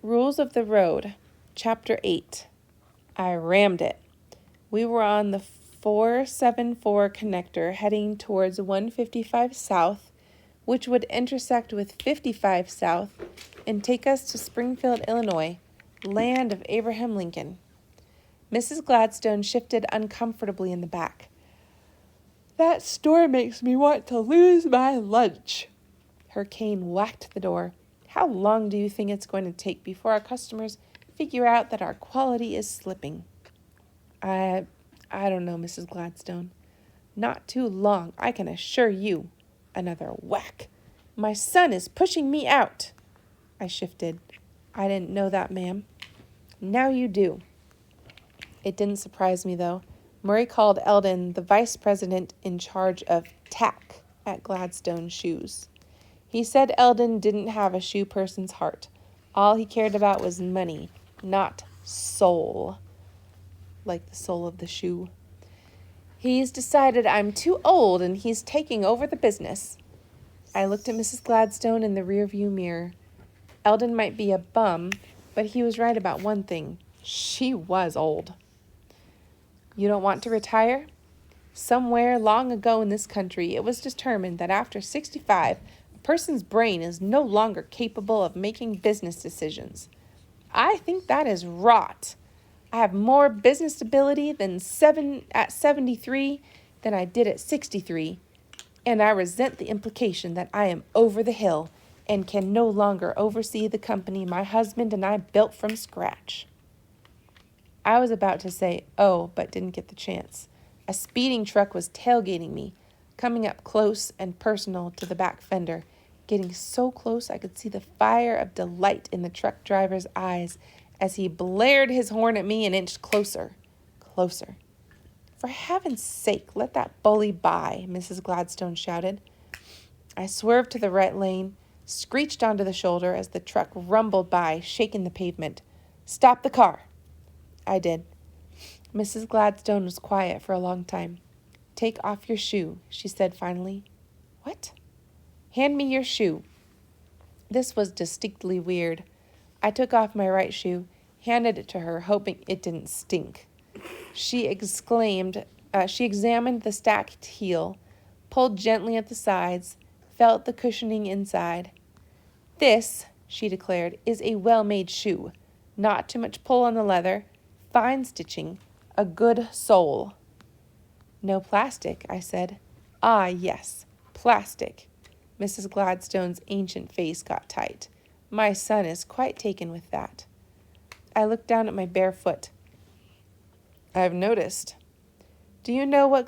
Rules of the Road, Chapter 8. I rammed it. We were on the 474 connector heading towards 155 South, which would intersect with 55 South and take us to Springfield, Illinois, land of Abraham Lincoln. Mrs. Gladstone shifted uncomfortably in the back. That store makes me want to lose my lunch. Her cane whacked the door. How long do you think it's going to take before our customers figure out that our quality is slipping? I don't know, Mrs. Gladstone. Not too long, I can assure you. Another whack. My son is pushing me out. I shifted. I didn't know that, ma'am. Now you do. It didn't surprise me, though. Murray called Eldon the vice president in charge of tack at Gladstone Shoes. He said Eldon didn't have a shoe person's heart. All he cared about was money, not soul, like the sole of the shoe. He's decided I'm too old and he's taking over the business. I looked at Mrs. Gladstone in the rearview mirror. Eldon might be a bum, but he was right about one thing. She was old. You don't want to retire? Somewhere long ago in this country, it was determined that after 65, a person's brain is no longer capable of making business decisions. I think that is rot. I have more business ability at 73 than I did at 63, and I resent the implication that I am over the hill and can no longer oversee the company my husband and I built from scratch. I was about to say, oh, but didn't get the chance. A speeding truck was tailgating me, coming up close and personal to the back fender, getting so close I could see the fire of delight in the truck driver's eyes as he blared his horn at me and inched closer. Closer. For heaven's sake, let that bully by, Mrs. Gladstone shouted. I swerved to the right lane, screeched onto the shoulder as the truck rumbled by, shaking the pavement. Stop the car. I did. Mrs. Gladstone was quiet for a long time. Take off your shoe, she said finally. What? Hand me your shoe. This was distinctly weird. I took off my right shoe, handed it to her, hoping it didn't stink. She examined the stacked heel, pulled gently at the sides, felt the cushioning inside. This, she declared, is a well-made shoe. Not too much pull on the leather, fine stitching, a good sole. No plastic, I said. Ah, yes, plastic. Mrs. Gladstone's ancient face got tight. My son is quite taken with that. I looked down at my bare foot. I've noticed. Do you know what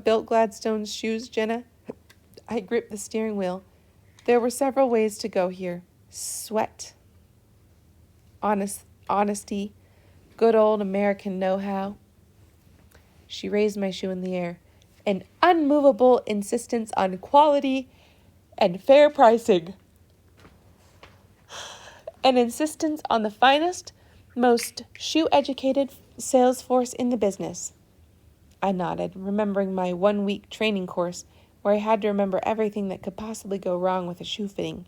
built Gladstone's shoes, Jenna? I gripped the steering wheel. There were several ways to go here. Sweat. Honesty. Good old American know-how. She raised my shoe in the air. An unmovable insistence on quality and fair pricing. An insistence on the finest, most shoe-educated sales force in the business. I nodded, remembering my 1-week training course where I had to remember everything that could possibly go wrong with a shoe fitting.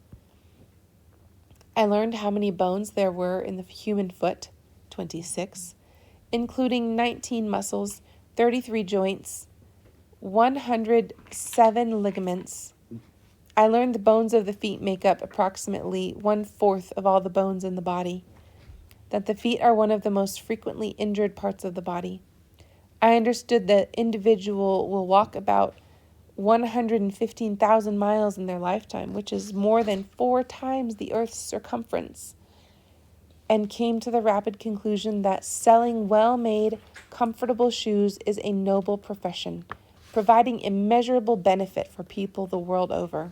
I learned how many bones there were in the human foot, 26, including 19 muscles, 33 joints, 107 ligaments. I learned the bones of the feet make up approximately 1/4 of all the bones in the body, that the feet are one of the most frequently injured parts of the body. I understood that individual will walk about 115,000 miles in their lifetime, which is more than 4 times the Earth's circumference, and came to the rapid conclusion that selling well-made, comfortable shoes is a noble profession, providing immeasurable benefit for people the world over.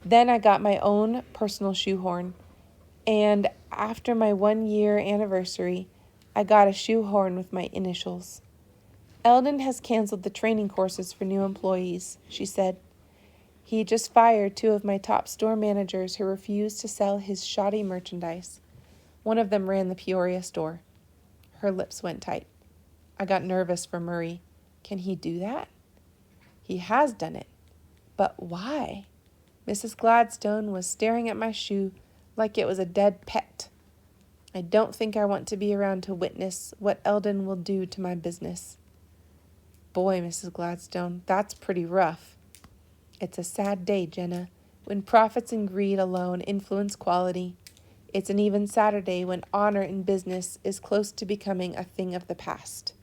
Then I got my own personal shoehorn, and after my 1-year anniversary, I got a shoehorn with my initials. Eldon has canceled the training courses for new employees, she said. He just fired 2 of my top store managers who refused to sell his shoddy merchandise. One of them ran the Peoria store. Her lips went tight. I got nervous for Murray. Can he do that? He has done it. But why? Mrs. Gladstone was staring at my shoe, like it was a dead pet. I don't think I want to be around to witness what Eldon will do to my business. Boy, Mrs. Gladstone, that's pretty rough. It's a sad day, Jenna, when profits and greed alone influence quality. It's an even sadder day when honor in business is close to becoming a thing of the past.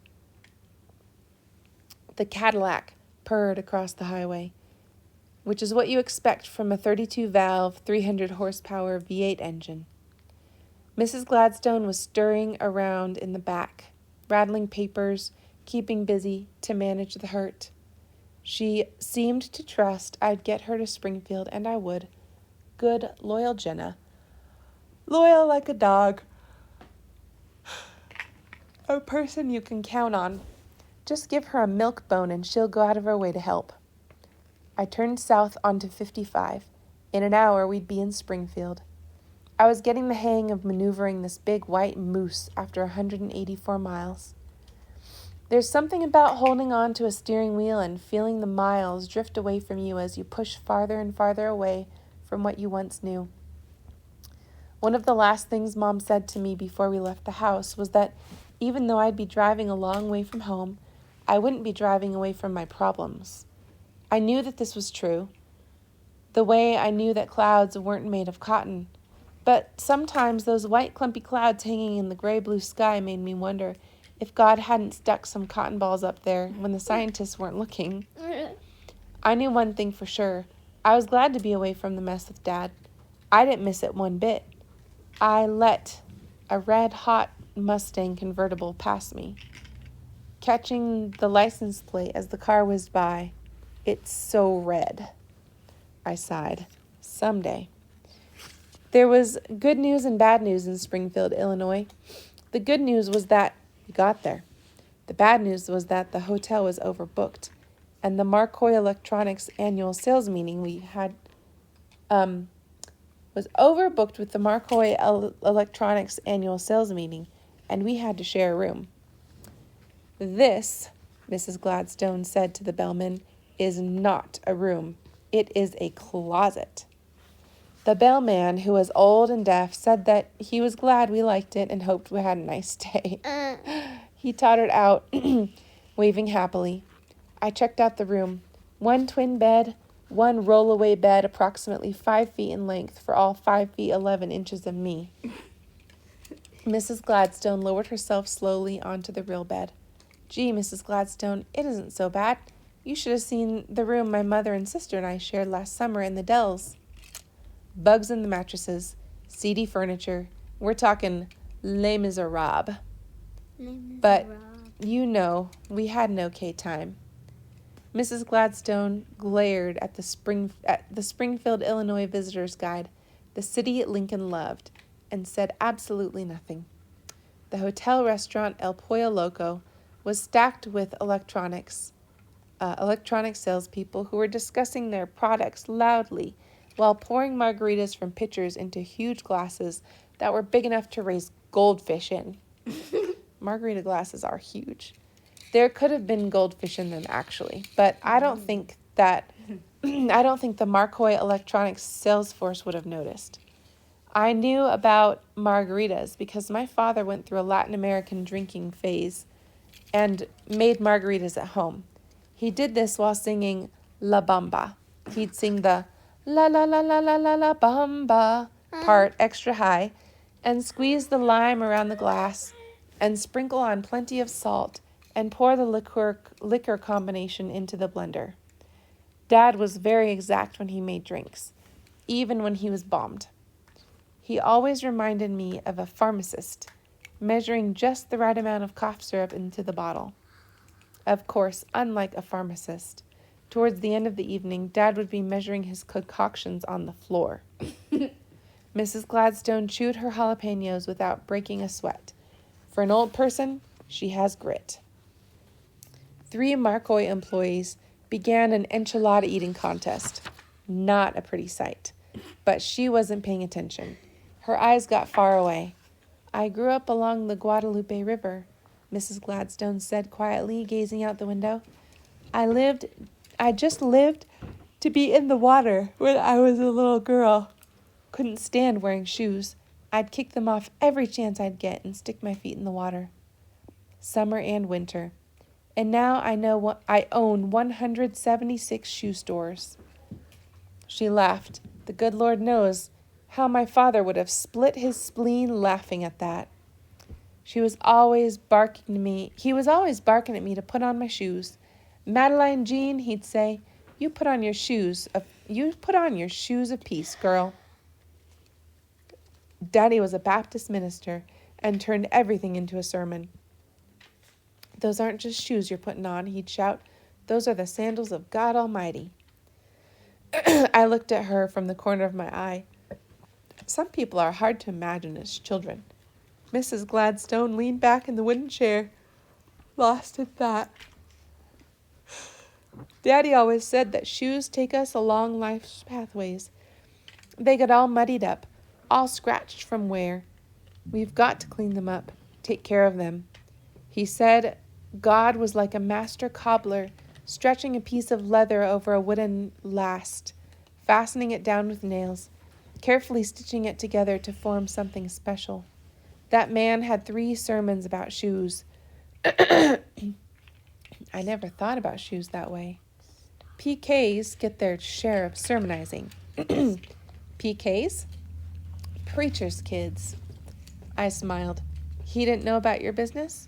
The Cadillac purred across the highway, which is what you expect from a 32-valve, 300-horsepower V8 engine. Mrs. Gladstone was stirring around in the back, rattling papers, keeping busy to manage the hurt. She seemed to trust I'd get her to Springfield, and I would. Good, loyal Jenna. Loyal like a dog. A person you can count on. Just give her a milk bone and she'll go out of her way to help. I turned south onto 55. In an hour, we'd be in Springfield. I was getting the hang of maneuvering this big white moose after 184 miles. There's something about holding on to a steering wheel and feeling the miles drift away from you as you push farther and farther away from what you once knew. One of the last things Mom said to me before we left the house was that even though I'd be driving a long way from home, I wouldn't be driving away from my problems. I knew that this was true, the way I knew that clouds weren't made of cotton. But sometimes those white clumpy clouds hanging in the gray-blue sky made me wonder if God hadn't stuck some cotton balls up there when the scientists weren't looking. I knew one thing for sure. I was glad to be away from the mess with Dad. I didn't miss it one bit. I let a red-hot Mustang convertible pass me, catching the license plate as the car whizzed by. It's so red. I sighed. Someday. There was good news and bad news in Springfield, Illinois. The good news was that we got there. The bad news was that the hotel was overbooked, and the Marcoy Electronics annual sales meeting we had was overbooked with the Marcoy Electronics annual sales meeting, and we had to share a room. This, Mrs. Gladstone said to the bellman, is not a room. It is a closet. The bellman, who was old and deaf, said that he was glad we liked it and hoped we had a nice day. He tottered out, waving happily. I checked out the room. One twin bed, one roll-away bed approximately 5 feet in length for all 5 feet 11 inches of me. Mrs. Gladstone lowered herself slowly onto the real bed. Gee, Mrs. Gladstone, it isn't so bad. You should have seen the room my mother and sister and I shared last summer in the Dells. Bugs in the mattresses, seedy furniture. We're talking Les Miserables. But, you know, we had an okay time. Mrs. Gladstone glared at the Springfield, Illinois Visitor's Guide, the city Lincoln loved, and said absolutely nothing. The hotel restaurant El Pollo Loco was stacked with electronic salespeople who were discussing their products loudly while pouring margaritas from pitchers into huge glasses that were big enough to raise goldfish in. Margarita glasses are huge. There could have been goldfish in them, actually, but I don't think the Marcoy Electronics sales force would have noticed. I knew about margaritas because my father went through a Latin American drinking phase and made margaritas at home. He did this while singing La Bamba. He'd sing the la la la la la la la bamba part extra high and squeeze the lime around the glass and sprinkle on plenty of salt and pour the liquor combination into the blender. Dad was very exact when he made drinks, even when he was bombed. He always reminded me of a pharmacist, measuring just the right amount of cough syrup into the bottle. Of course, unlike a pharmacist, towards the end of the evening, Dad would be measuring his concoctions on the floor. Mrs. Gladstone chewed her jalapenos without breaking a sweat. For an old person, she has grit. 3 Marcoy employees began an enchilada eating contest. Not a pretty sight. But she wasn't paying attention. Her eyes got far away. I grew up along the Guadalupe River, Mrs. Gladstone said quietly, gazing out the window. I just lived to be in the water when I was a little girl. couldn't stand wearing shoes. I'd kick them off every chance I'd get and stick my feet in the water. Summer and winter. And now I know I own 176 shoe stores. She laughed. The good Lord knows how my father would have split his spleen laughing at that. He was always barking at me to put on my shoes. Madeline Jean, he'd say, you put on your shoes of peace, girl. Daddy was a Baptist minister and turned everything into a sermon. Those aren't just shoes you're putting on, he'd shout. Those are the sandals of God Almighty. I looked at her from the corner of my eye. Some people are hard to imagine as children. Mrs. Gladstone leaned back in the wooden chair, lost in thought. Daddy always said that shoes take us along life's pathways. They get all muddied up, all scratched from wear. We've got to clean them up, take care of them. He said God was like a master cobbler, stretching a piece of leather over a wooden last, fastening it down with nails, carefully stitching it together to form something special. That man had 3 sermons about shoes. I never thought about shoes that way. PKs get their share of sermonizing. PKs? Preacher's kids. I smiled. He didn't know about your business?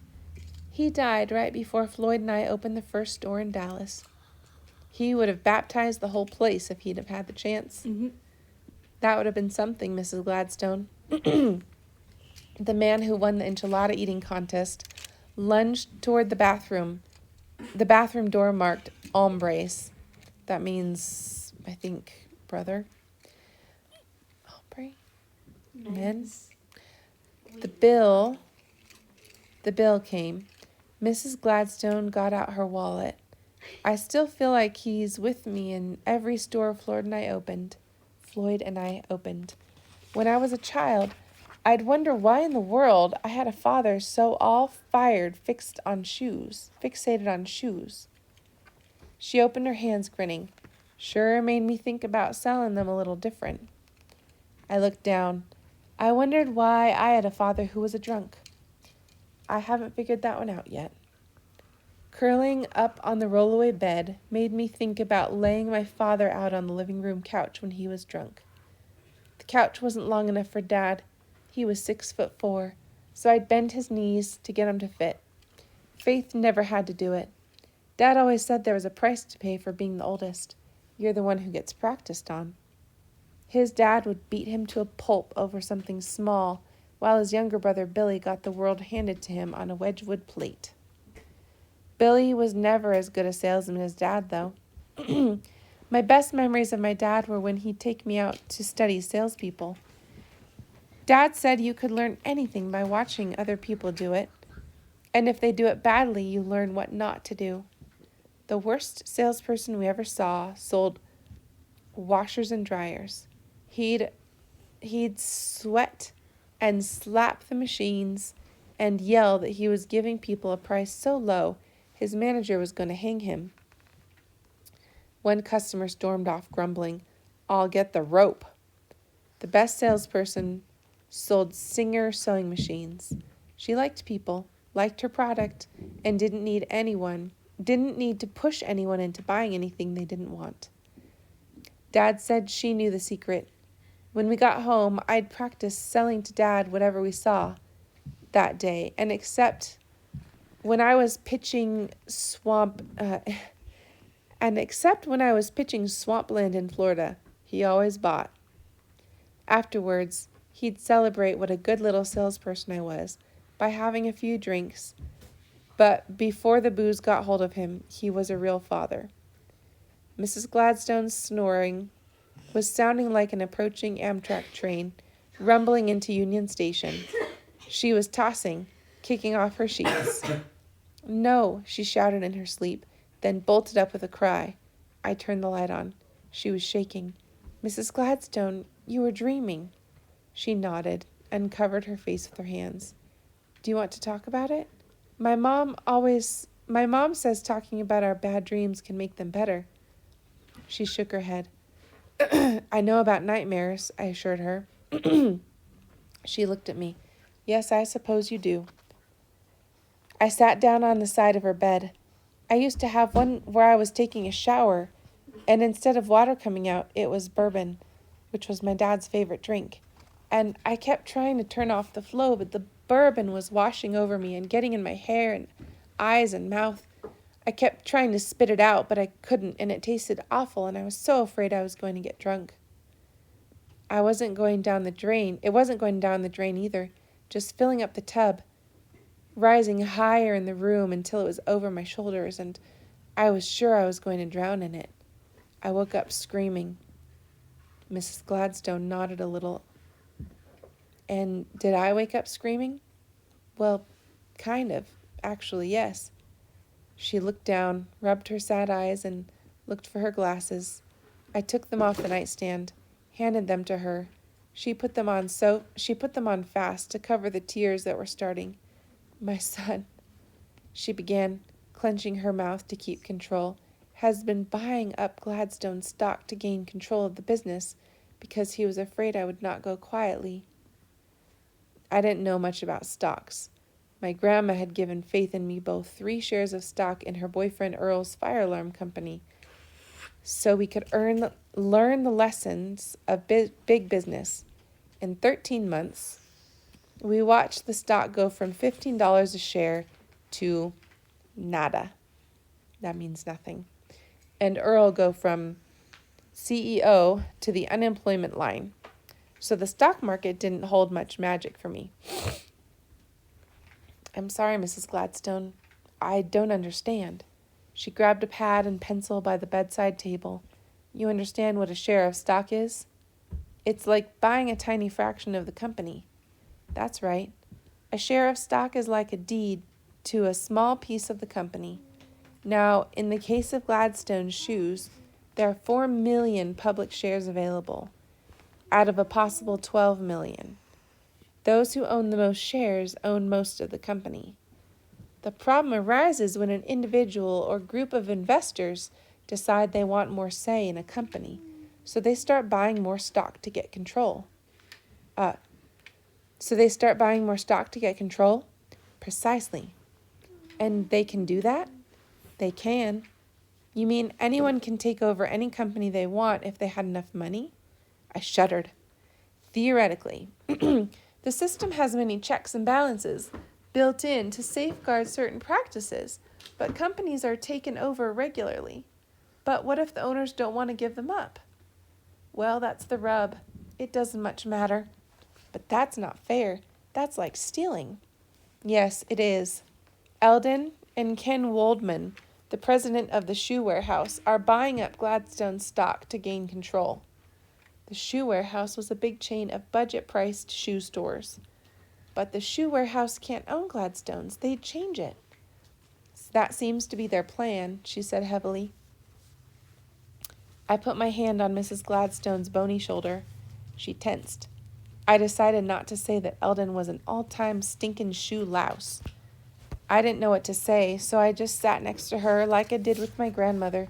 He died right before Floyd and I opened the first store in Dallas. He would have baptized the whole place if he'd have had the chance. Mm-hmm. That would have been something, Mrs. Gladstone. The man who won the enchilada eating contest lunged toward the bathroom. The bathroom door marked hombres. That means, I think, brother. Hombre? Men? The bill came. Mrs. Gladstone got out her wallet. I still feel like he's with me in every store Floyd and I opened. When I was a child, I'd wonder why in the world I had a father so all-fired fixated on shoes. She opened her hands, grinning. Sure made me think about selling them a little different. I looked down. I wondered why I had a father who was a drunk. I haven't figured that one out yet. Curling up on the rollaway bed made me think about laying my father out on the living room couch when he was drunk. The couch wasn't long enough for Dad. He was 6'4", so I'd bend his knees to get him to fit. Faith never had to do it. Dad always said there was a price to pay for being the oldest. You're the one who gets practiced on. His dad would beat him to a pulp over something small, while his younger brother Billy got the world handed to him on a Wedgwood plate. Billy was never as good a salesman as Dad, though. My best memories of my dad were when he'd take me out to study salespeople. Dad said you could learn anything by watching other people do it, and if they do it badly, you learn what not to do. The worst salesperson we ever saw sold washers and dryers. He'd sweat and slap the machines and yell that he was giving people a price so low his manager was going to hang him. One customer stormed off, grumbling, "I'll get the rope." The best salesperson sold Singer sewing machines. She liked people, liked her product, and didn't need to push anyone into buying anything they didn't want. Dad said she knew the secret. When we got home, I'd practice selling to Dad whatever we saw that day, and except when I was pitching swampland in Florida, he always bought. Afterwards, he'd celebrate what a good little salesperson I was by having a few drinks, but before the booze got hold of him, he was a real father. Mrs. Gladstone's snoring was sounding like an approaching Amtrak train, rumbling into Union Station. She was tossing, kicking off her sheets. "No," she shouted in her sleep, then bolted up with a cry. I turned the light on. She was shaking. "Mrs. Gladstone, you were dreaming." She nodded and covered her face with her hands. "Do you want to talk about it? My mom says talking about our bad dreams can make them better." She shook her head. I know about nightmares, I assured her. She looked at me. Yes, I suppose you do. I sat down on the side of her bed. I used to have one where I was taking a shower, and instead of water coming out, it was bourbon, which was my dad's favorite drink. And I kept trying to turn off the flow, but the bourbon was washing over me and getting in my hair and eyes and mouth. I kept trying to spit it out, but I couldn't, and it tasted awful, and I was so afraid I was going to get drunk. I wasn't going down the drain. It wasn't going down the drain either, just filling up the tub, rising higher in the room until it was over my shoulders, and I was sure I was going to drown in it. I woke up screaming. Mrs. Gladstone nodded a little. And did I wake up screaming? Well, kind of. Actually, yes. She looked down, rubbed her sad eyes, and looked for her glasses. I took them off the nightstand, handed them to her. She put them on fast to cover the tears that were starting. My son, she began, clenching her mouth to keep control, has been buying up Gladstone stock to gain control of the business because he was afraid I would not go quietly. I didn't know much about stocks. My grandma had given Faith and me both 3 shares of stock in her boyfriend Earl's fire alarm company, so we could learn the lessons of big business. In 13 months, we watched the stock go from $15 a share to nada. That means nothing. And Earl go from CEO to the unemployment line. So the stock market didn't hold much magic for me. I'm sorry, Mrs. Gladstone. I don't understand. She grabbed a pad and pencil by the bedside table. You understand what a share of stock is? It's like buying a tiny fraction of the company. That's right. A share of stock is like a deed to a small piece of the company. Now, in the case of Gladstone Shoes, there are 4 million public shares available, out of a possible 12 million. Those who own the most shares own most of the company. The problem arises when an individual or group of investors decide they want more say in a company, so they start buying more stock to get control. Precisely. And they can do that? They can. You mean anyone can take over any company they want if they had enough money? I shuddered. Theoretically. The system has many checks and balances built in to safeguard certain practices, but companies are taken over regularly. But what if the owners don't want to give them up? Well, that's the rub. It doesn't much matter. But that's not fair. That's like stealing. Yes, it is. Eldon and Ken Waldman, the president of the shoe warehouse, are buying up Gladstone stock to gain control. The shoe warehouse was a big chain of budget-priced shoe stores. But the shoe warehouse can't own Gladstone's. They'd change it. That seems to be their plan, she said heavily. I put my hand on Mrs. Gladstone's bony shoulder. She tensed. I decided not to say that Eldon was an all-time stinkin' shoe louse. I didn't know what to say, so I just sat next to her like I did with my grandmother,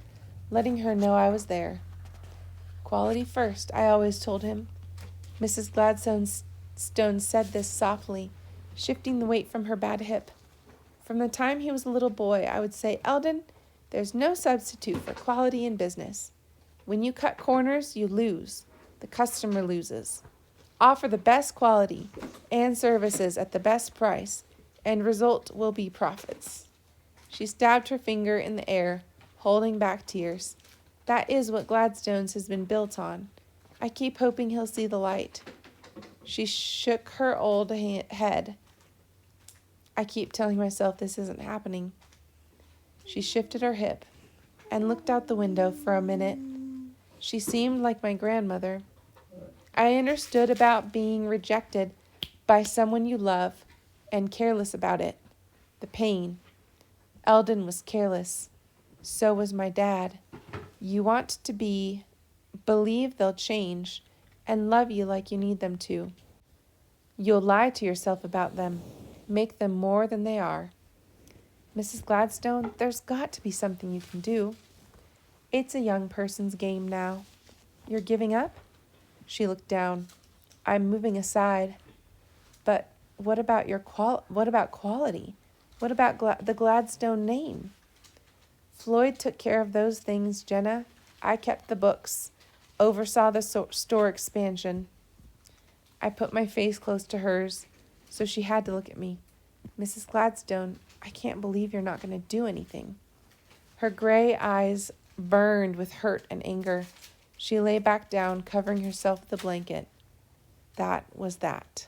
letting her know I was there. Quality first, I always told him. Mrs. Gladstone said this softly, shifting the weight from her bad hip. From the time he was a little boy, I would say, Eldon, there's no substitute for quality in business. When you cut corners, you lose. The customer loses. Offer the best quality and services at the best price, and result will be profits. She stabbed her finger in the air, holding back tears. That is what Gladstone's has been built on. I keep hoping he'll see the light. She shook her old head. I keep telling myself this isn't happening. She shifted her hip and looked out the window for a minute. She seemed like my grandmother. I understood about being rejected by someone you love and careless about it. The pain. Eldon was careless. So was my dad. You want to believe they'll change and love you like you need them to. You'll lie to yourself about them, make them more than they are. Mrs. Gladstone, there's got to be something you can do. It's a young person's game now. You're giving up? She looked down. I'm moving aside. But what about what about quality? What about the Gladstone name? Floyd took care of those things, Jenna. I kept the books, oversaw the store expansion. I put my face close to hers, so she had to look at me. Mrs. Gladstone, I can't believe you're not going to do anything. Her gray eyes burned with hurt and anger. She lay back down, covering herself with the blanket. That was that.